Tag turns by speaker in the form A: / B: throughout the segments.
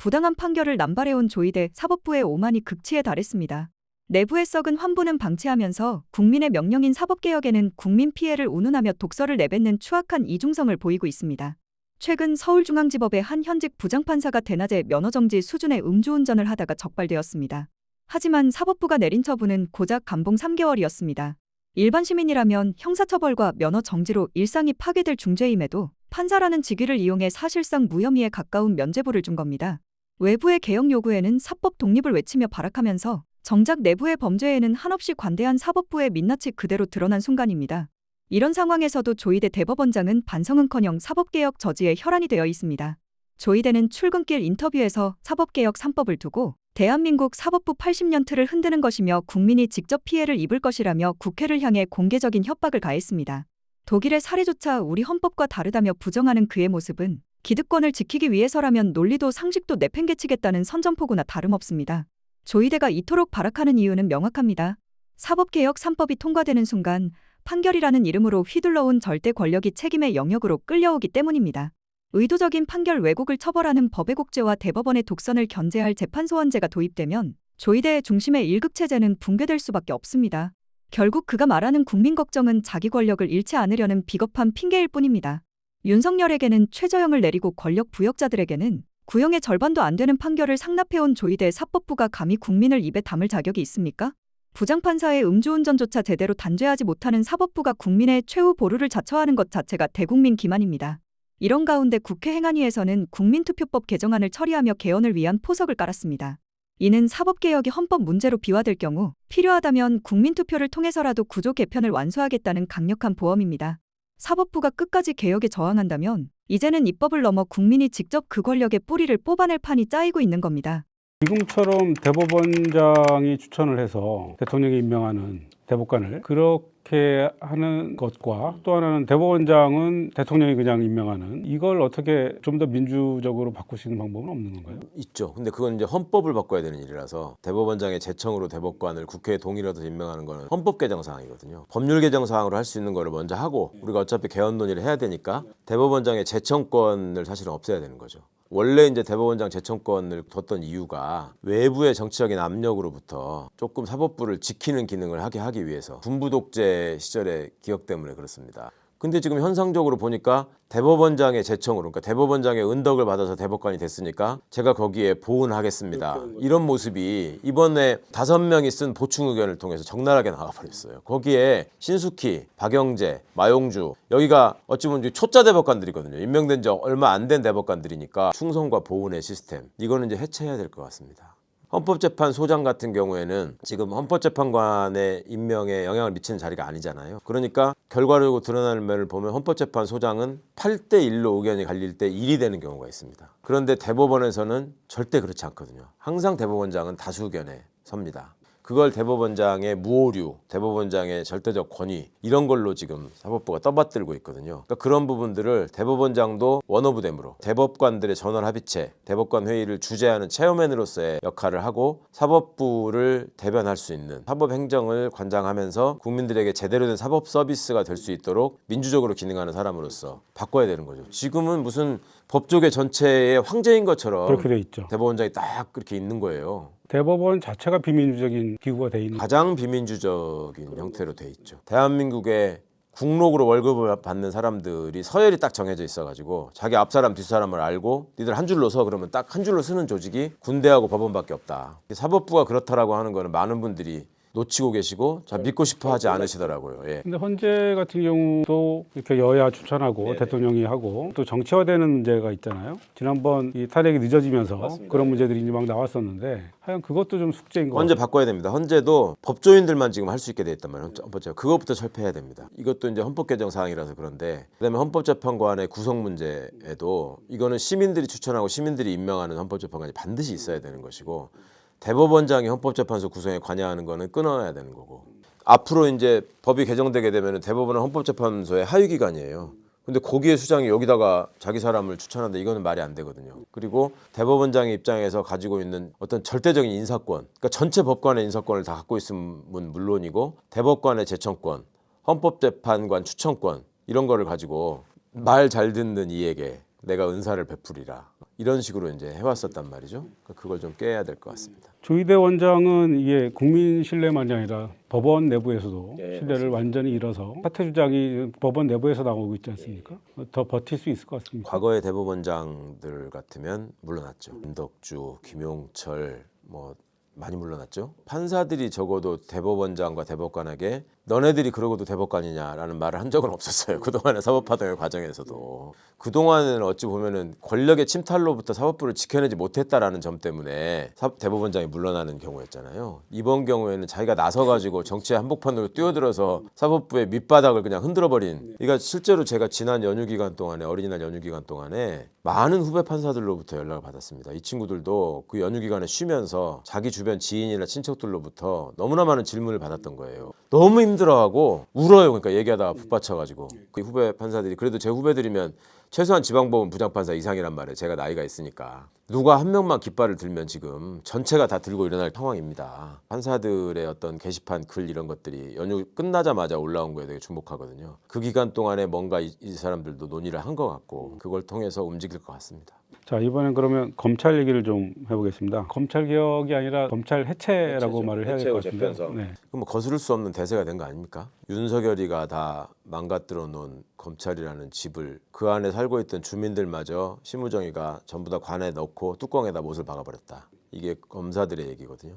A: 부당한 판결을 남발해온 조이대 사법부의 오만이 극치에 달했습니다. 내부의 썩은 환부는 방치하면서 국민의 명령인 사법개혁에는 국민 피해를 운운하며 독설을 내뱉는 추악한 이중성을 보이고 있습니다. 최근 서울중앙지법의 한 현직 부장판사가 대낮에 면허정지 수준의 음주운전을 하다가 적발되었습니다. 하지만 사법부가 내린 처분은 고작 감봉 3개월이었습니다. 일반 시민이라면 형사처벌과 면허정지로 일상이 파괴될 중죄임에도 판사라는 직위를 이용해 사실상 무혐의에 가까운 면죄부를 준 겁니다. 외부의 개혁 요구에는 사법 독립을 외치며 발악하면서 정작 내부의 범죄에는 한없이 관대한 사법부의 민낯이 그대로 드러난 순간입니다. 이런 상황에서도 조이대 대법원장은 반성은커녕 사법개혁 저지에 혈안이 되어 있습니다. 조이대는 출근길 인터뷰에서 사법개혁 3법을 두고 대한민국 사법부 80년 틀을 흔드는 것이며 국민이 직접 피해를 입을 것이라며 국회를 향해 공개적인 협박을 가했습니다. 독일의 사례조차 우리 헌법과 다르다며 부정하는 그의 모습은 기득권을 지키기 위해서라면 논리도 상식도 내팽개치겠다는 선전포고나 다름없습니다. 조이대가 이토록 발악하는 이유는 명확합니다. 사법개혁 3법이 통과되는 순간 판결이라는 이름으로 휘둘러온 절대 권력이 책임의 영역으로 끌려오기 때문입니다. 의도적인 판결 왜곡을 처벌하는 법왜곡죄와 대법원의 독선을 견제할 재판소원제가 도입되면 조이대의 중심의 일극체제는 붕괴될 수밖에 없습니다. 결국 그가 말하는 국민 걱정은 자기 권력을 잃지 않으려는 비겁한 핑계일 뿐입니다. 윤석열에게는 최저형을 내리고 권력 부역자들에게는 구형의 절반도 안 되는 판결을 상납해온 조이대 사법부가 감히 국민을 입에 담을 자격이 있습니까? 부장판사의 음주운전조차 제대로 단죄하지 못하는 사법부가 국민의 최후 보루를 자처하는 것 자체가 대국민 기만입니다. 이런 가운데 국회 행안위에서는 국민투표법 개정안을 처리하며 개헌을 위한 포석을 깔았습니다. 이는 사법개혁이 헌법 문제로 비화될 경우 필요하다면 국민투표를 통해서라도 구조 개편을 완수하겠다는 강력한 보험입니다. 사법부가 끝까지 개혁에 저항한다면 이제는 입법을 넘어 국민이 직접 그 권력의 뿌리를 뽑아낼 판이 짜이고 있는 겁니다.
B: 지금처럼 대법원장이 추천을 해서 대통령이 임명하는 대법관을 그렇게 하는 것과 또 하나는 대법원장은 대통령이 그냥 임명하는 이걸 어떻게 좀 더 민주적으로 바꿀 수 있는 방법은 없는 건가요?
C: 있죠. 근데 그건 이제 헌법을 바꿔야 되는 일이라서 대법원장의 제청으로 대법관을 국회에 동의를 얻어서 임명하는 거는 헌법 개정 사항이거든요. 법률 개정 사항으로 할 수 있는 거를 먼저 하고 우리가 어차피 개헌 논의를 해야 되니까 대법원장의 제청권을 사실은 없애야 되는 거죠. 원래 이제 대법원장 제청권을 뒀던 이유가 외부의 정치적인 압력으로부터 조금 사법부를 지키는 기능을 하기 위해서 군부 독재 시절의 기억 때문에 그렇습니다. 근데 지금 현상적으로 보니까 대법원장의 제청으로, 그러니까 대법원장의 은덕을 받아서 대법관이 됐으니까 제가 거기에 보은하겠습니다. 이런 모습이 이번에 5명이 쓴 보충 의견을 통해서 적나라하게 나와버렸어요. 거기에 신숙희, 박영재, 마용주, 여기가 어찌 보면 초짜 대법관들이거든요. 임명된 지 얼마 안 된 대법관들이니까 충성과 보은의 시스템, 이거는 이제 해체해야 될 것 같습니다. 헌법재판소장 같은 경우에는 지금 헌법재판관의 임명에 영향을 미치는 자리가 아니잖아요. 그러니까 결과적으로 드러나는 면을 보면 헌법재판소장은 8대1로 의견이 갈릴 때 1이 되는 경우가 있습니다. 그런데 대법원에서는 절대 그렇지 않거든요. 항상 대법원장은 다수 의견에 섭니다. 그걸 대법원장의 무오류, 대법원장의 절대적 권위 이런 걸로 지금 사법부가 떠받들고 있거든요. 그러니까 그런 부분들을 대법원장도 원오브댐으로 대법관들의 전원합의체, 대법관 회의를 주재하는 체어맨으로서의 역할을 하고 사법부를 대변할 수 있는 사법행정을 관장하면서 국민들에게 제대로 된 사법 서비스가 될 수 있도록 민주적으로 기능하는 사람으로서 바꿔야 되는 거죠. 지금은 무슨 법조계 전체의 황제인 것처럼
B: 그렇게 돼 있죠.
C: 대법원장이 딱 그렇게 있는 거예요.
B: 대법원 자체가 비민주적인 기구가 돼 있는
C: 가장 비민주적인 형태로 돼 있죠. 대한민국의 국록으로 월급을 받는 사람들이 서열이 딱 정해져 있어가지고 자기 앞사람 뒷사람을 알고 니들 한 줄로 서 그러면 딱 한 줄로 쓰는 조직이 군대하고 법원밖에 없다. 사법부가 그렇다라고 하는 거는 많은 분들이 놓치고 계시고 잘 믿고 싶어 하지 않으시더라고요. 예.
B: 근데 헌재 같은 경우도 이렇게 여야 추천하고
C: 네네.
B: 대통령이 하고 또 정치화되는 문제가 있잖아요. 지난번 이 탄핵이 늦어지면서
C: 맞습니다.
B: 그런 문제들이 이제 막 나왔었는데 하여간 그것도 좀 숙제인 것
C: 헌재
B: 같아요.
C: 바꿔야 됩니다. 헌재도 법조인들만 지금 할 수 있게 돼 있단 말이에요. 헌재 그것부터 철폐해야 됩니다. 이것도 이제 헌법 개정 사항이라서 그런데 그다음에 헌법재판관의 구성 문제에도 이거는 시민들이 추천하고 시민들이 임명하는 헌법재판관이 반드시 있어야 되는 것이고 대법원장이 헌법재판소 구성에 관여하는 거는 끊어야 되는 거고 앞으로 이제 법이 개정되게 되면 대법원은 헌법재판소의 하위기관이에요. 근데 거기에 수장이 여기다가 자기 사람을 추천한다 이거는 말이 안 되거든요. 그리고 대법원장의 입장에서 가지고 있는 어떤 절대적인 인사권, 그러니까 전체 법관의 인사권을 다 갖고 있으면 물론이고 대법관의 제청권, 헌법재판관 추천권 이런 거를 가지고 말 잘 듣는 이에게 내가 은사를 베풀이라 이런 식으로 이제 해왔었단 말이죠. 그걸 좀 깨야 될 것 같습니다.
B: 조희대 원장은 이게 국민 신뢰만이 아니라 법원 내부에서도 신뢰를
C: 맞습니다.
B: 완전히 잃어서 사퇴 주장이 법원 내부에서 나오고 있지 않습니까? 더 버틸 수 있을 것 같습니다.
C: 과거의 대법원장들 같으면 물러났죠. 임덕주, 김용철 뭐 많이 물러났죠. 판사들이 적어도 대법원장과 대법관에게 너네들이 그러고도 대법관이냐라는 말을 한 적은 없었어요. 그동안의 사법파동의 과정에서도. 그동안은 어찌 보면은 권력의 침탈로부터 사법부를 지켜내지 못했다라는 점 때문에 대법원장이 물러나는 경우였잖아요. 이번 경우에는 자기가 나서가지고 정치의 한복판으로 뛰어들어서 사법부의 밑바닥을 그냥 흔들어버린. 그러니까 실제로 제가 지난 연휴 기간 동안에 어린이날 연휴 기간 동안에 많은 후배 판사들로부터 연락을 받았습니다. 이 친구들도 그 연휴 기간에 쉬면서 자기 주변 지인이나 친척들로부터 너무나 많은 질문을 받았던 거예요. 너무 힘들어하고 울어요. 그러니까 얘기하다가 북받쳐가지고 그 후배 판사들이 그래도 제 후배들이면 최소한 지방법원 부장판사 이상이란 말이에요. 제가 나이가 있으니까. 누가 한 명만 깃발을 들면 지금 전체가 다 들고 일어날 상황입니다. 판사들의 어떤 게시판 글 이런 것들이 연휴 끝나자마자 올라온 거에 되게 주목하거든요. 그 기간 동안에 뭔가 이 사람들도 논의를 한 것 같고 그걸 통해서 움직일 것 같습니다.
B: 자, 이번엔 그러면 검찰 얘기를 좀 해보겠습니다. 검찰 개혁이 아니라 검찰 해체라고 말을 해야 될 것 같은데. 네.
C: 그럼 뭐 거스를 수 없는 대세가 된 거 아닙니까? 윤석열이가 다 망가뜨려 놓은 검찰이라는 집을 그 안에 살고 있던 주민들마저 심우정이가 전부 다 관에 넣고 뚜껑에다 못을 박아버렸다. 이게 검사들의 얘기거든요.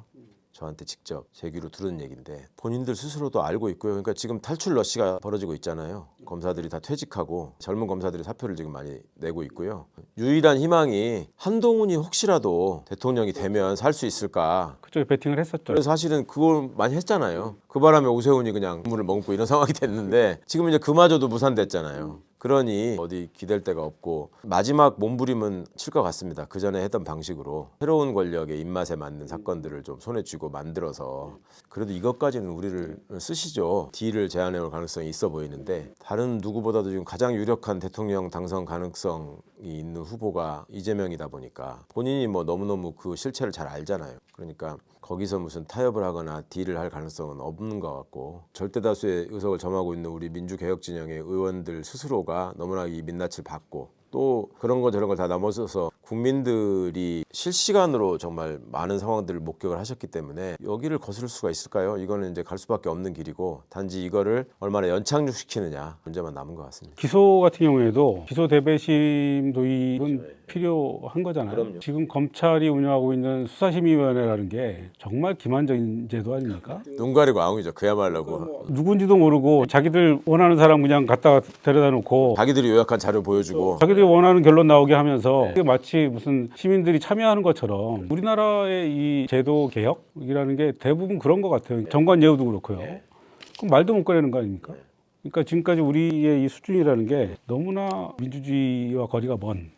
C: 저한테 직접 제 귀로 들은 얘기인데 본인들 스스로도 알고 있고요. 그러니까 지금 탈출 러시가 벌어지고 있잖아요. 검사들이 다 퇴직하고 젊은 검사들이 사표를 지금 많이 내고 있고요. 유일한 희망이 한동훈이 혹시라도 대통령이 되면 살 수 있을까.
B: 그쪽에 베팅을 했었죠.
C: 그래서 사실은 그걸 많이 했잖아요. 그 바람에 오세훈이 그냥 물을 머금고 이런 상황이 됐는데 지금 이제 그마저도 무산됐잖아요. 그러니 어디 기댈 데가 없고 마지막 몸부림은 칠 것 같습니다. 그 전에 했던 방식으로 새로운 권력의 입맛에 맞는 사건들을 좀 손에 쥐고 만들어서 그래도 이것까지는 우리를 쓰시죠. 딜을 제안해올 가능성이 있어 보이는데 다른 누구보다도 지금 가장 유력한 대통령 당선 가능성이 있는 후보가 이재명이다 보니까 본인이 뭐 너무너무 그 실체를 잘 알잖아요. 그러니까 거기서 무슨 타협을 하거나 딜을 할 가능성은 없는 것 같고 절대 다수의 의석을 점하고 있는 우리 민주개혁 진영의 의원들 스스로가 너무나 이 민낯을 받고 또 그런 거 저런 걸 다 넘어서서 국민들이 실시간으로 정말 많은 상황들을 목격을 하셨기 때문에 여기를 거스를 수가 있을까요? 이거는 이제 갈 수밖에 없는 길이고 단지 이거를 얼마나 연착륙시키느냐 문제만 남은 것 같습니다.
B: 기소 같은 경우에도 기소 대배심 도입은 필요한 거잖아요.
C: 그럼요.
B: 지금 검찰이 운영하고 있는 수사심의위원회라는 게 정말 기만적인 제도 아닙니까?
C: 눈 가리고 아웅이죠. 그야말로
B: 누군지도 모르고 자기들 원하는 사람 그냥 갖다가 데려다 놓고
C: 자기들이 요약한 자료 보여주고
B: 자기들이 원하는 결론 나오게 하면서 이게 마치 무슨 시민들이 참여하는 것처럼 우리나라의 이 제도 개혁이라는 게 대부분 그런 것 같아요. 정관 예우도 그렇고요. 그럼 말도 못 꺼내는 거 아닙니까? 그러니까 지금까지 우리의 이 수준이라는 게 너무나 민주주의와 거리가 먼.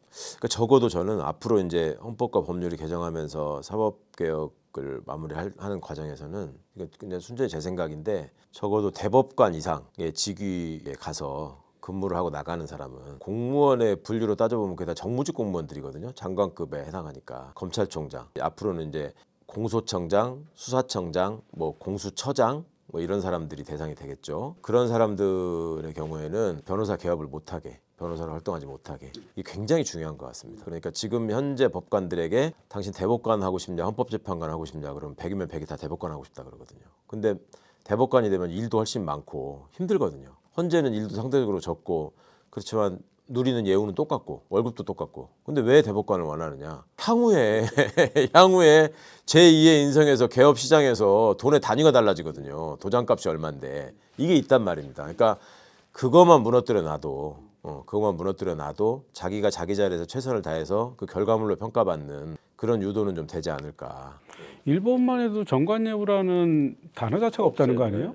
C: 그러니까 적어도 저는 앞으로 이제 헌법과 법률이 개정하면서 사법개혁을 마무리하는 과정에서는 이거 그냥 순전히 제 생각인데 적어도 대법관 이상의 직위에 가서 근무를 하고 나가는 사람은 공무원의 분류로 따져보면 그게 다 정무직 공무원들이거든요. 장관급에 해당하니까 검찰총장 앞으로는 이제 공소청장, 수사청장, 뭐 공수처장 뭐 이런 사람들이 대상이 되겠죠. 그런 사람들의 경우에는 변호사 개업을 못하게 변호사로 활동하지 못하게 이게 굉장히 중요한 것 같습니다. 그러니까 지금 현재 법관들에게 당신 대법관 하고 싶냐 헌법재판관 하고 싶냐 그러면 100이면 100이 다 대법관 하고 싶다 그러거든요. 근데 대법관이 되면 일도 훨씬 많고 힘들거든요. 헌재는 일도 상대적으로 적고 그렇지만 누리는 예우는 똑같고 월급도 똑같고 근데 왜 대법관을 원하느냐. 향후에 제2의 인생에서 개업 시장에서 돈의 단위가 달라지거든요. 도장값이 얼만데 이게 있단 말입니다. 그러니까 그것만 무너뜨려 놔도 자기가 자기 자리에서 최선을 다해서 그 결과물로 평가받는 그런 유도는 좀 되지 않을까.
B: 일본만 해도 정관예우라는 단어 자체가 없다는 거 아니에요?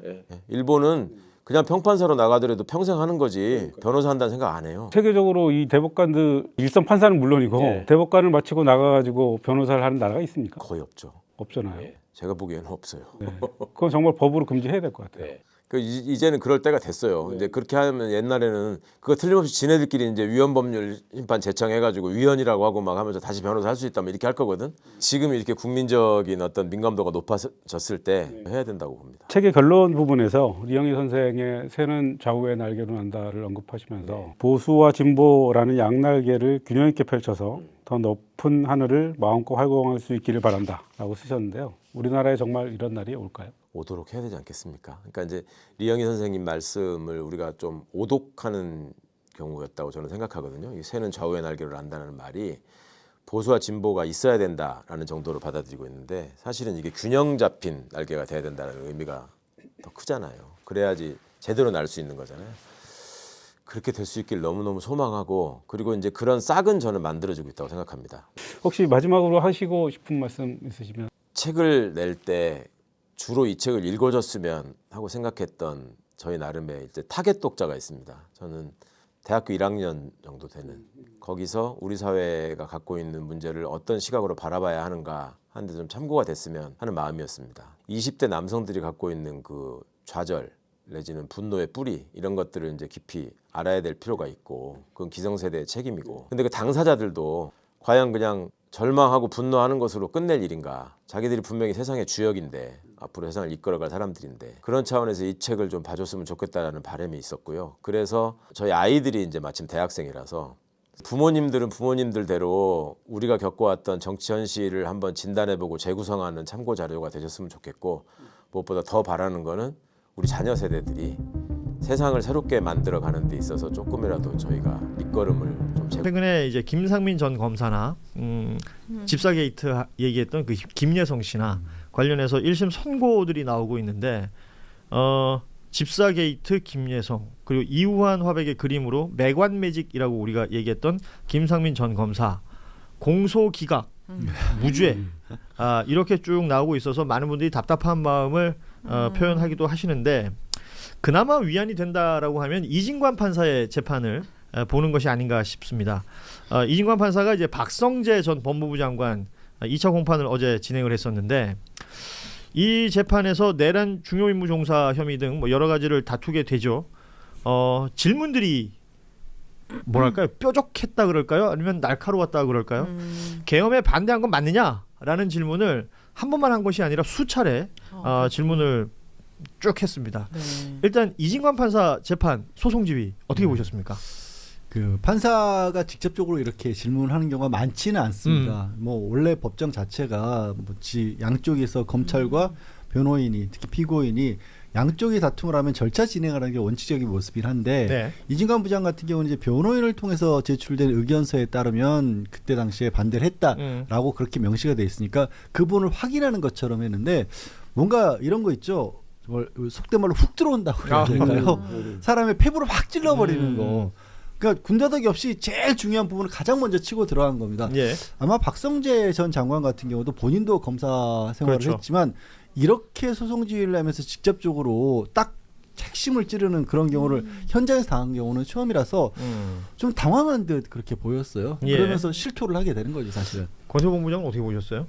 C: 일본은 그냥 평판사로 나가더라도 평생 하는 거지 변호사 한다는 생각 안 해요.
B: 세계적으로 이 대법관들 일선 판사는 물론이고 대법관을 마치고 나가가지고 변호사를 하는 나라가 있습니까?
C: 거의 없죠.
B: 없잖아요.
C: 제가 보기에는 없어요.
B: 네. 그건 정말 법으로 금지해야 될 것 같아요.
C: 이제는 그럴 때가 됐어요. 이제 그렇게 하면 옛날에는 그거 틀림없이 지네들끼리 이제 위헌법률 심판 제청해가지고 위헌이라고 하고 막 하면서 다시 변호사 할 수 있다면 이렇게 할 거거든. 지금 이렇게 국민적인 어떤 민감도가 높아졌을 때 해야 된다고 봅니다.
B: 책의 결론 부분에서 리영희 선생의 새는 좌우의 날개로 난다를 언급하시면서 보수와 진보라는 양날개를 균형 있게 펼쳐서 더 높은 하늘을 마음껏 활공할 수 있기를 바란다라고 쓰셨는데요. 우리나라에 정말 이런 날이 올까요?
C: 오도록 해야 되지 않겠습니까? 그러니까 이제 리영희 선생님 말씀을 우리가 좀 오독하는 경우였다고 저는 생각하거든요. 이 새는 좌우의 날개로 난다는 말이 보수와 진보가 있어야 된다라는 정도로 받아들이고 있는데 사실은 이게 균형 잡힌 날개가 돼야 된다는 의미가 더 크잖아요. 그래야지 제대로 날 수 있는 거잖아요. 그렇게 될 수 있길 너무너무 소망하고 그리고 이제 그런 싹은 저는 만들어지고 있다고 생각합니다.
B: 혹시 마지막으로 하시고 싶은 말씀 있으시면?
C: 책을 낼 때 주로 이 책을 읽어줬으면 하고 생각했던 저희 나름의 이제 타겟 독자가 있습니다. 저는 대학교 1학년 정도 되는 거기서 우리 사회가 갖고 있는 문제를 어떤 시각으로 바라봐야 하는가 하는데 좀 참고가 됐으면 하는 마음이었습니다. 20대 남성들이 갖고 있는 그 좌절 내지는 분노의 뿌리 이런 것들을 이제 깊이 알아야 될 필요가 있고 그건 기성세대의 책임이고 근데 그 당사자들도 과연 그냥 절망하고 분노하는 것으로 끝낼 일인가 자기들이 분명히 세상의 주역인데 앞으로 세상을 이끌어갈 사람들인데 그런 차원에서 이 책을 좀 봐줬으면 좋겠다라는 바람이 있었고요. 그래서 저희 아이들이 이제 마침 대학생이라서 부모님들은 부모님들대로 우리가 겪어왔던 정치 현실을 한번 진단해보고 재구성하는 참고 자료가 되셨으면 좋겠고 무엇보다 더 바라는 거는 우리 자녀 세대들이 세상을 새롭게 만들어가는 데 있어서 조금이라도 저희가 밑거름을 좀
D: 최근에 이제 김상민 전 검사나 집사 게이트 얘기했던 그 김예성 씨나 관련해서 1심 선고들이 나오고 있는데 집사 게이트 김예성 그리고 이우한 화백의 그림으로 매관 매직이라고 우리가 얘기했던 김상민 전 검사 공소 기각 무죄 이렇게 쭉 나오고 있어서 많은 분들이 답답한 마음을 표현하기도 하시는데 그나마 위안이 된다라고 하면 이진관 판사의 재판을 보는 것이 아닌가 싶습니다. 이진관 판사가 이제 박성재 전 법무부 장관 2차 공판을 어제 진행을 했었는데 이 재판에서 내란 중요임무 종사 혐의 등 뭐 여러 가지를 다투게 되죠. 질문들이 뭐랄까요? 뾰족했다 그럴까요? 아니면 날카로웠다 그럴까요? 계엄에 반대한 건 맞느냐라는 질문을 한 번만 한 것이 아니라 수차례 질문을 쭉 했습니다.
E: 네.
D: 일단 이진관 판사 재판 소송 지휘 어떻게 보셨습니까?
F: 그 판사가 직접적으로 이렇게 질문하는 경우가 많지는 않습니다. 뭐 원래 법정 자체가 양쪽에서 검찰과 변호인이 특히 피고인이 양쪽이 다툼을 하면 절차 진행하는 게 원칙적인 모습이긴 한데
D: 네.
F: 이진관 부장 같은 경우는 이제 변호인을 통해서 제출된 의견서에 따르면 그때 당시에 반대를 했다라고 그렇게 명시가 돼 있으니까 그분을 확인하는 것처럼 했는데 뭔가 이런 거 있죠. 속된 말로 훅 들어온다고 해야 될까요? 사람의 폐부를 확 찔러버리는 거. 그러니까 군더더기 없이 제일 중요한 부분을 가장 먼저 치고 들어간 겁니다.
D: 예.
F: 아마 박성재 전 장관 같은 경우도 본인도 검사 생활을
D: 그렇죠.
F: 했지만 이렇게 소송 지휘를 하면서 직접적으로 딱 핵심을 찌르는 그런 경우를 현장에서 당한 경우는 처음이라서 좀 당황한 듯 그렇게 보였어요.
D: 예.
F: 그러면서 실토를 하게 되는 거죠, 사실은.
D: 권세봉 부장은 어떻게 보셨어요?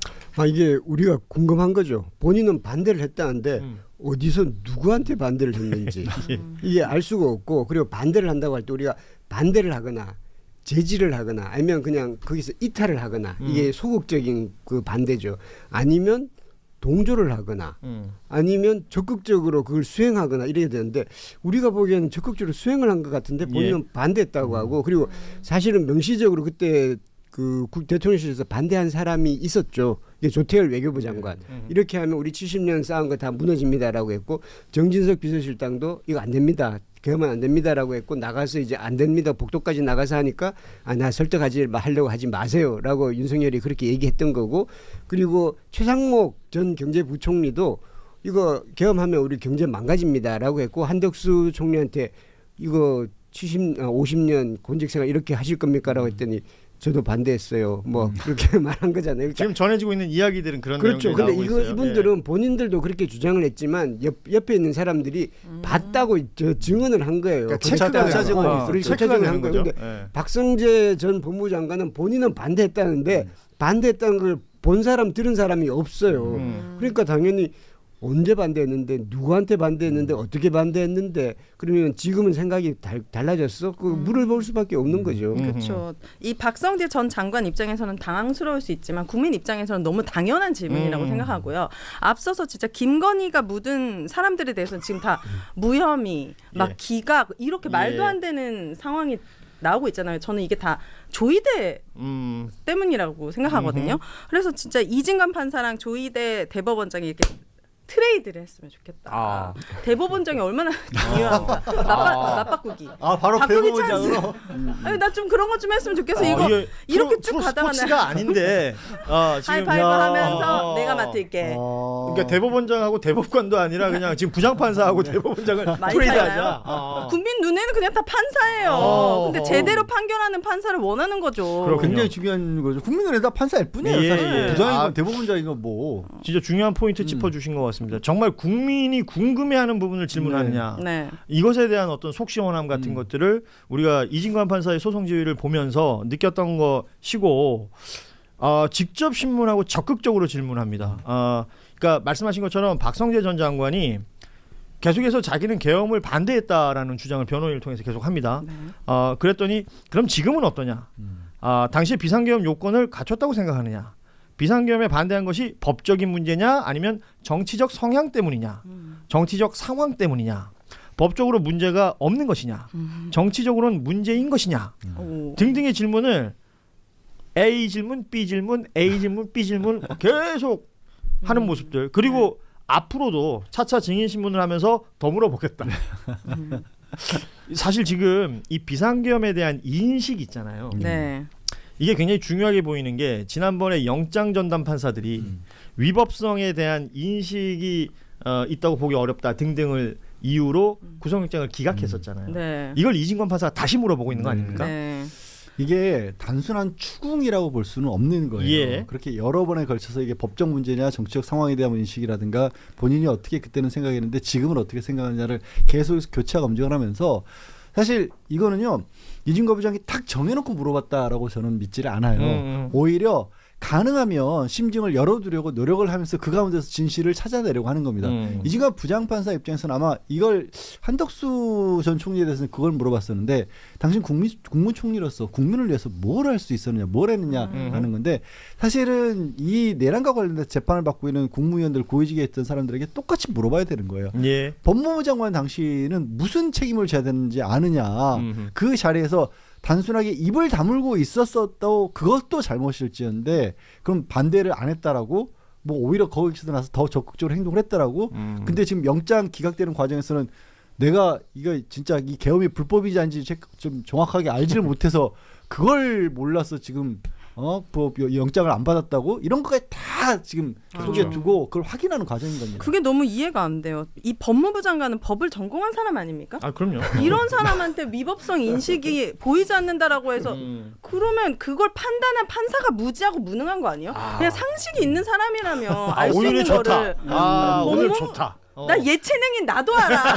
G: 이게 우리가 궁금한 거죠. 본인은 반대를 했다는데 어디서 누구한테 반대를 했는지 이게 알 수가 없고 그리고 반대를 한다고 할 때 우리가 반대를 하거나 제지를 하거나 아니면 그냥 거기서 이탈을 하거나 이게 소극적인 그 반대죠. 아니면 동조를 하거나 아니면 적극적으로 그걸 수행하거나 이래야 되는데 우리가 보기에는 적극적으로 수행을 한 것 같은데 본인은 반대했다고 하고 그리고 사실은 명시적으로 그때 그 대통령실에서 반대한 사람이 있었죠. 이게 조태열 외교부 장관. 이렇게 하면 우리 70년 쌓은 거 다 무너집니다라고 했고 정진석 비서실장도 이거 안 됩니다. 그러면 안 됩니다라고 했고 나가서 이제 안 됩니다. 복도까지 나가서 하니까 나 하려고 하지 마세요라고 윤석열이 그렇게 얘기했던 거고 그리고 최상목 전 경제부총리도 이거 계엄하면 우리 경제 망가집니다라고 했고 한덕수 총리한테 이거 50년 공직생활 이렇게 하실 겁니까라고 했더니 저도 반대했어요. 뭐 그렇게 말한 거잖아요. 그러니까
D: 지금 전해지고 있는 이야기들은 그런
G: 그렇죠.
D: 내용들이
G: 근데
D: 나오고 있어요.
G: 이분들은 본인들도 그렇게 주장을 했지만 옆에 있는 사람들이 봤다고 증언을 한 거예요.
D: 그러니까
F: 체크가
G: 조차
F: 되는
G: 증언이.
D: 체크가 되는 거죠.
G: 근데
D: 예.
G: 박성재 전 법무부 장관은 본인은 반대했다는데 반대했다는 걸 본 사람 들은 사람이 없어요. 그러니까 당연히 언제 반대했는데 누구한테 반대했는데 어떻게 반대했는데 그러면 지금은 생각이 달라졌어? 그 물어볼 수밖에 없는 거죠.
E: 그렇죠. 이 박성재 전 장관 입장에서는 당황스러울 수 있지만 국민 입장에서는 너무 당연한 질문이라고 생각하고요. 앞서서 진짜 김건희가 묻은 사람들에 대해서는 지금 다 무혐의, 막
D: 예.
E: 기각 이렇게 말도 안 되는 상황이 나오고 있잖아요. 저는 이게 다 조이대 때문이라고 생각하거든요. 그래서 진짜 이진관 판사랑 조이대 대법원장이 이렇게 트레이드를 했으면 좋겠다. 대법원장이 얼마나 중요한가. 맞바꾸기.
F: 바로
E: 바꾸기
F: 대법원장으로.
E: 아니 나 좀 그런 것 좀 했으면 좋겠어. 이거 이렇게 쭉 가다가
D: 스포츠가 아닌데 지금
E: 하이파이브 하면서 내가 맡을게.
D: 그러니까 대법원장하고 대법관도 아니라 그냥 지금 부장판사하고 대법원장을
E: 많이
D: 트레이드하자.
E: 국민 눈에는 그냥 다 판사예요. 근데 제대로 판결하는 판사를 원하는 거죠.
D: 그렇군요.
F: 굉장히 중요한 거죠. 국민은 다 판사일 뿐이에요.
D: 예,
F: 사실.
D: 예.
F: 부장이건 대법원장이건 뭐.
D: 진짜 중요한 포인트 짚어주신 것 같습니다. 정말 국민이 궁금해하는 부분을 질문하느냐.
E: 네.
D: 이것에 대한 어떤 속시원함 같은 것들을 우리가 이진관 판사의 소송 지휘를 보면서 느꼈던 것이고 직접 신문하고 적극적으로 질문합니다. 그러니까 말씀하신 것처럼 박성재 전 장관이 계속해서 자기는 계엄을 반대했다라는 주장을 변호인을 통해서 계속합니다. 그랬더니 그럼 지금은 어떠냐? 당시 비상계엄 요건을 갖췄다고 생각하느냐? 비상계엄에 반대한 것이 법적인 문제냐 아니면 정치적 성향 때문이냐? 정치적 상황 때문이냐? 법적으로 문제가 없는 것이냐? 정치적으로는 문제인 것이냐? 등등의 질문을 A 질문, B 질문, A 질문, B 질문 계속 하는 모습들. 그리고 앞으로도 차차 증인 신문을 하면서 더 물어보겠다. 사실 지금 이 비상계엄에 대한 인식 있잖아요.
E: 네.
D: 이게 굉장히 중요하게 보이는 게 지난번에 영장 전담 판사들이 위법성에 대한 인식이 있다고 보기 어렵다 등등을 이유로 구속영장을 기각했었잖아요.
E: 네.
D: 이걸 이진관 판사가 다시 물어보고 있는 거 아닙니까?
E: 네.
F: 이게 단순한 추궁이라고 볼 수는 없는 거예요.
D: 예.
F: 그렇게 여러 번에 걸쳐서 이게 법적 문제냐 정치적 상황에 대한 인식이라든가 본인이 어떻게 그때는 생각했는데 지금은 어떻게 생각하느냐를 계속해서 교차 검증을 하면서 사실 이거는요. 이진관 부장이 딱 정해놓고 물어봤다라고 저는 믿지를 않아요. 오히려 가능하면 심증을 열어두려고 노력을 하면서 그 가운데서 진실을 찾아내려고 하는 겁니다. 이진관 부장판사 입장에서는 아마 이걸 한덕수 전 총리에 대해서는 그걸 물어봤었는데 당신 국무총리로서 국민을 위해서 뭘 할 수 있었느냐 뭘 했느냐라는 건데 사실은 이 내란과 관련돼서 재판을 받고 있는 국무위원들 고위직에 있던 사람들에게 똑같이 물어봐야 되는 거예요.
D: 예.
F: 법무부 장관 당시는 무슨 책임을 져야 되는지 아느냐. 그 자리에서 단순하게 입을 다물고 있었어도 그것도 잘못일지언데 그럼 반대를 안 했다라고 뭐 오히려 거기서 나서 더 적극적으로 행동을 했다라고 근데 지금 영장 기각되는 과정에서는 내가 이거 진짜 이 계엄이 불법이지 아닌지 좀 정확하게 알지를 못해서 그걸 몰라서 지금 영장을 안 받았다고 이런 거까지 다 지금 속에 두고 그걸 확인하는 과정인 겁니다.
E: 그게 너무 이해가 안 돼요. 이 법무부 장관은 법을 전공한 사람 아닙니까?
D: 그럼요.
E: 이런 사람한테 위법성 인식이 보이지 않는다라고 해서 그러면 그걸 판단한 판사가 무지하고 무능한 거 아니에요? 그냥 상식이 있는 사람이라면 알 수
D: 오늘은
E: 있는
D: 좋다.
E: 거를
D: 오늘
E: 너무-
D: 좋다.
E: 나 예체능인 나도 알아.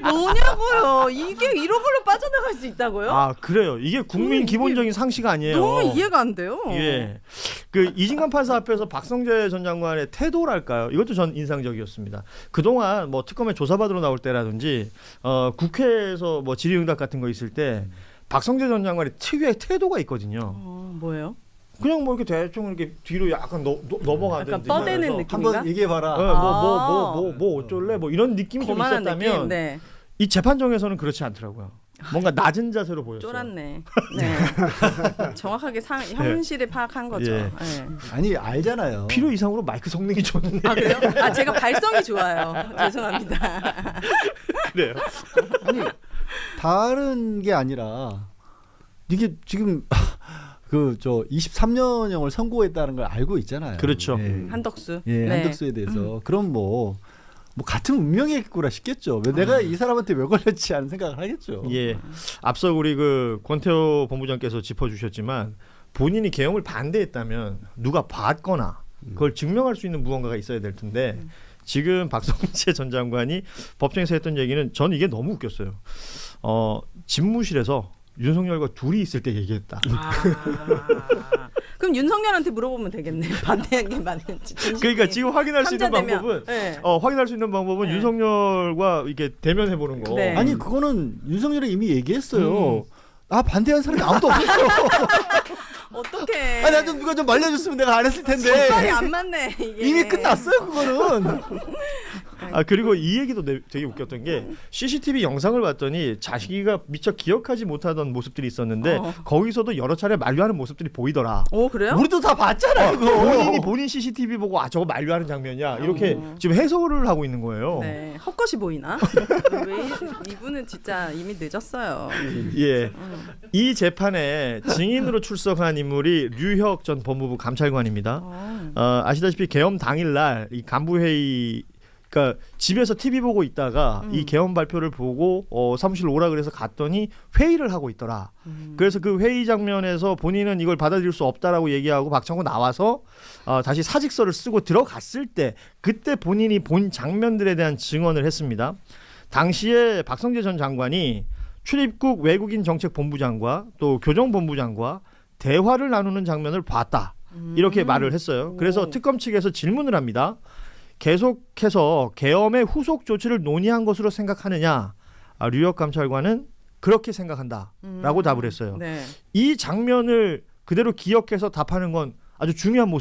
E: 뭐냐고요? 이게 이런 걸로 빠져나갈 수 있다고요?
D: 그래요. 이게 국민
E: 이게
D: 기본적인 상식 아니에요.
E: 너무 이해가 안 돼요.
D: 예. 그 이진관 판사 앞에서 박성재 전 장관의 태도랄까요? 이것도 전 인상적이었습니다. 그동안 뭐 특검에 조사받으러 나올 때라든지 국회에서 뭐 질의응답 같은 거 있을 때 박성재 전 장관의 특유의 태도가 있거든요.
E: 뭐예요?
D: 그냥 뭐 이렇게 대충 이렇게 뒤로 약간 넘어가든지
E: 약간 떠대는
D: 하면서
E: 느낌인가?
F: 한번 얘기해봐라.
D: 뭐 어쩔래 뭐 이런 느낌이 좀
E: 거만한
D: 있었다면
E: 느낌. 네.
D: 이 재판정에서는 그렇지 않더라고요. 뭔가 낮은 자세로 보였어요.
E: 쫄았네. 네. 정확하게 현실을 파악한 거죠.
D: 예.
E: 네.
F: 아니 알잖아요.
D: 필요 이상으로 마이크 성능이 좋네.
E: 아 그래요? 제가 발성이 좋아요. 죄송합니다.
D: 그래요.
F: 아니 다른 게 아니라 이게 지금 그 23년형을 선고했다는 걸 알고 있잖아요.
D: 그렇죠.
F: 예.
E: 한덕수.
F: 예,
E: 네.
F: 한덕수에 대해서 그럼 뭐 같은 운명이겠구나 싶겠죠. 왜 내가 이 사람한테 왜 걸렸지 하는 생각을 하겠죠.
D: 예. 앞서 우리 그 권태호 본부장께서 짚어주셨지만 본인이 계엄을 반대했다면 누가 봤거나 그걸 증명할 수 있는 무언가가 있어야 될 텐데 지금 박성재 전 장관이 법정에서 했던 얘기는 전 이게 너무 웃겼어요. 집무실에서 윤석열과 둘이 있을 때 얘기했다.
E: 그럼 윤석열한테 물어보면 되겠네. 반대한 게 맞는지.
D: 그러니까 지금 확인할 수 있는
E: 삼자되면.
D: 방법은
E: 네.
D: 확인할 수 있는 방법은
E: 네.
D: 윤석열과 이게 대면해 보는 거.
E: 네.
F: 아니 그거는 윤석열이 이미 얘기했어요. 아 반대한 사람이 아무도 없었어.
E: 어떡해.
F: 아니 나좀 누가 좀 말려줬으면 내가 안 했을 텐데.
E: 말이 안 맞네. 이게.
F: 이미 끝났어요 그거는.
D: 아 그리고 이 얘기도 되게 웃겼던 게 CCTV 영상을 봤더니 자기가 미처 기억하지 못하던 모습들이 있었는데 거기서도 여러 차례 만류하는 모습들이 보이더라.
E: 오 그래요?
F: 우리도 다 봤잖아 그거.
D: 본인 CCTV 보고 아 저거 만류하는 장면이야 이렇게 지금 해석을 하고 있는 거예요.
E: 네. 헛것이 보이나? 왜 이분은 진짜 이미 늦었어요.
D: 예. 이 재판에 증인으로 출석한 인물이 류혁 전 법무부 감찰관입니다. 아시다시피 계엄 당일날 이 간부 회의 그러니까 집에서 TV 보고 있다가 이 계엄 발표를 보고 사무실로 오라 그래서 갔더니 회의를 하고 있더라. 그래서 그 회의 장면에서 본인은 이걸 받아들일 수 없다라고 얘기하고 박창호 나와서 다시 사직서를 쓰고 들어갔을 때 그때 본인이 본 장면들에 대한 증언을 했습니다. 당시에 박성재 전 장관이 출입국 외국인 정책 본부장과 또 교정본부장과 대화를 나누는 장면을 봤다. 이렇게 말을 했어요. 그래서 특검 측에서 질문을 합니다. 계속해서 계엄의 후속 조치를 논의한 것으로 생각하느냐? 류혁 감찰관은 그렇게 생각한다라고 답을 했어요.
E: 네.
D: 이 장면을 그대로 기억해서 답하는 건 아주 중요한 모습.